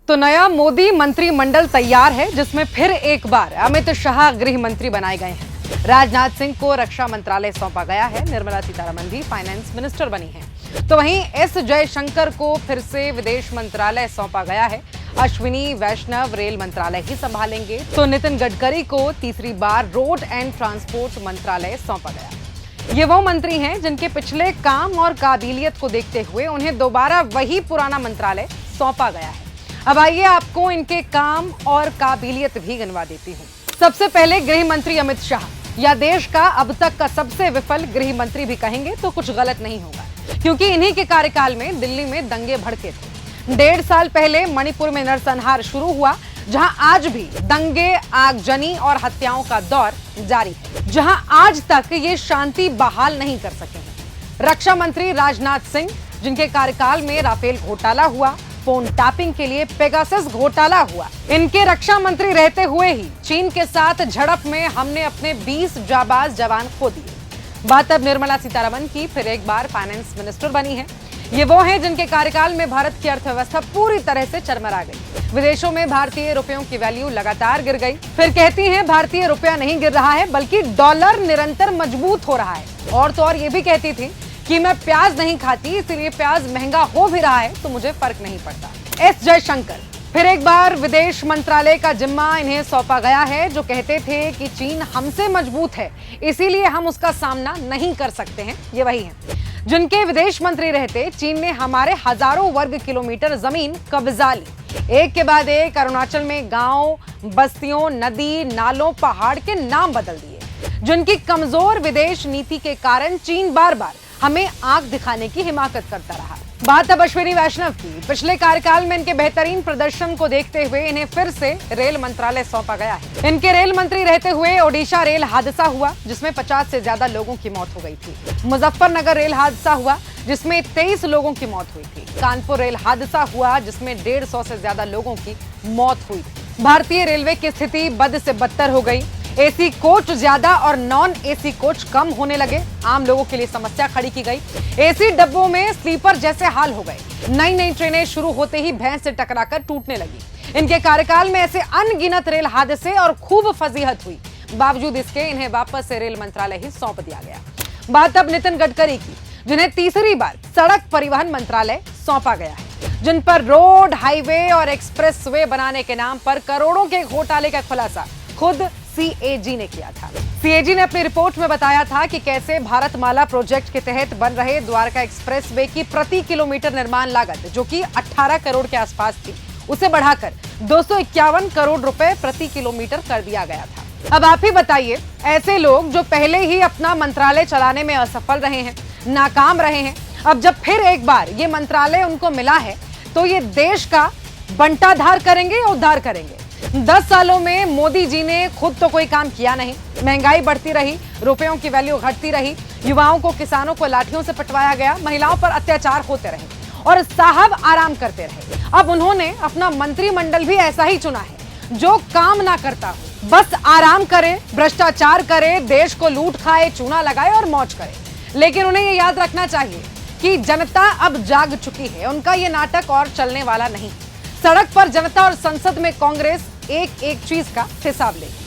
तो नया मोदी मंत्रिमंडल तैयार है, जिसमें फिर एक बार अमित शाह गृह मंत्री बनाए गए हैं। राजनाथ सिंह को रक्षा मंत्रालय सौंपा गया है। निर्मला सीतारमण भी फाइनेंस मिनिस्टर बनी हैं। तो वहीं एस जयशंकर को फिर से विदेश मंत्रालय सौंपा गया है। अश्विनी वैष्णव रेल मंत्रालय ही संभालेंगे। तो नितिन गडकरी को तीसरी बार रोड एंड ट्रांसपोर्ट मंत्रालय सौंपा गया। ये वो मंत्री हैं जिनके पिछले काम और काबिलियत को देखते हुए उन्हें दोबारा वही पुराना मंत्रालय सौंपा गया है। अब आइए आपको इनके काम और काबिलियत भी गिनवा देती हूँ। सबसे पहले गृह मंत्री अमित शाह, या देश का अब तक का सबसे विफल गृह मंत्री भी कहेंगे तो कुछ गलत नहीं होगा, क्योंकि इन्हीं के कार्यकाल में दिल्ली में दंगे भड़के थे। 1.5 साल पहले मणिपुर में नरसंहार शुरू हुआ, जहां आज भी दंगे, आगजनी और हत्याओं का दौर जारी है, जहां आज तक ये शांति बहाल नहीं कर सके हैं। रक्षा मंत्री राजनाथ सिंह, जिनके कार्यकाल में राफेल घोटाला हुआ, फोन टैपिंग के लिए पेगासस घोटाला हुआ, इनके रक्षा मंत्री रहते हुए ही चीन के साथ झड़प में हमने अपने 20 जाबाज जवान खो दिए। बात अब निर्मला सीतारमण की फिर एक बार फाइनेंस मिनिस्टर बनी है। ये वो हैं जिनके कार्यकाल में भारत की अर्थव्यवस्था पूरी तरह से चरमरा गई। विदेशों में भारतीय रुपयों की वैल्यू लगातार गिर गई। फिर कहती हैं भारतीय रुपया नहीं गिर रहा है, बल्कि डॉलर निरंतर मजबूत हो रहा है। और तो और ये भी कहती थी कि मैं प्याज नहीं खाती, इसलिए प्याज महंगा हो भी रहा है तो मुझे फर्क नहीं पड़ता। एस जयशंकर, फिर एक बार विदेश मंत्रालय का जिम्मा इन्हें सौंपा गया है। जो कहते थे कि चीन हमसे मजबूत है, इसीलिए हम उसका सामना नहीं कर सकते हैं, ये वही हैं जिनके विदेश मंत्री रहते चीन ने हमारे हजारों वर्ग किलोमीटर जमीन कब्जा ली। एक के बाद एक अरुणाचल में गांव, बस्तियों, नदी, नालों, पहाड़ के नाम बदल दिए। जिनकी कमजोर विदेश नीति के कारण चीन बार बार हमें आंख दिखाने की हिमाकत करता रहा। बात अब अश्विनी वैष्णव की। पिछले कार्यकाल में इनके बेहतरीन प्रदर्शन को देखते हुए इन्हें फिर से रेल मंत्रालय सौंपा गया है। इनके रेल मंत्री रहते हुए ओडिशा रेल हादसा हुआ, जिसमें 50 से ज्यादा लोगों की मौत हो गई थी। मुजफ्फरनगर रेल हादसा हुआ, जिसमें 23 लोगों की मौत हुई थी। कानपुर रेल हादसा हुआ, जिसमें 150 से ज्यादा लोगों की मौत हुई थी। भारतीय रेलवे की स्थिति बद से बदतर हो गई। एसी कोच ज्यादा और नॉन एसी कोच कम होने लगे। आम लोगों के लिए समस्या खड़ी की गई। एसी डब्बों में स्लीपर जैसे हाल हो गए। नई नई ट्रेनें शुरू होते ही भैंस से टकराकर टूटने लगी। इनके कार्यकाल में ऐसे अनगिनत रेल हादसे और खूब फजीहत हुई। बावजूद इसके इन्हें वापस से रेल मंत्रालय ही सौंप दिया गया। बात अब नितिन गडकरी की, जिन्हें तीसरी बार सड़क परिवहन मंत्रालय सौंपा गया है, जिन पर रोड, हाईवे और एक्सप्रेस वे बनाने के नाम पर करोड़ों के घोटाले का खुलासा खुद सीएजी ने किया था। सीएजी ने अपनी रिपोर्ट में बताया था कि कैसे भारतमाला प्रोजेक्ट के तहत बन रहे द्वारका एक्सप्रेसवे की प्रति किलोमीटर निर्माण लागत, जो कि 18 करोड़ के आसपास थी, उसे बढ़ाकर 251 करोड़ रुपए प्रति किलोमीटर कर दिया गया था। अब आप ही बताइए, ऐसे लोग जो पहले ही अपना मंत्रालय चलाने में असफल रहे हैं, नाकाम रहे हैं, अब जब फिर एक बार ये मंत्रालय उनको मिला है तो ये देश का बंटाधार करेंगे या उद्धार करेंगे? 10 सालों में मोदी जी ने खुद तो कोई काम किया नहीं। महंगाई बढ़ती रही, रुपयों की वैल्यू घटती रही, युवाओं को, किसानों को लाठियों से पिटवाया गया, महिलाओं पर अत्याचार होते रहे और साहब आराम करते रहे। अब उन्होंने अपना मंत्रिमंडल भी ऐसा ही चुना है, जो काम ना करता हो, बस आराम करे, भ्रष्टाचार करे, देश को लूट खाए, चूना लगाए और मौज करे। लेकिन उन्हें ये याद रखना चाहिए कि जनता अब जाग चुकी है। उनका ये नाटक और चलने वाला नहीं। सड़क पर जनता और संसद में कांग्रेस एक एक चीज का हिसाब लेगी।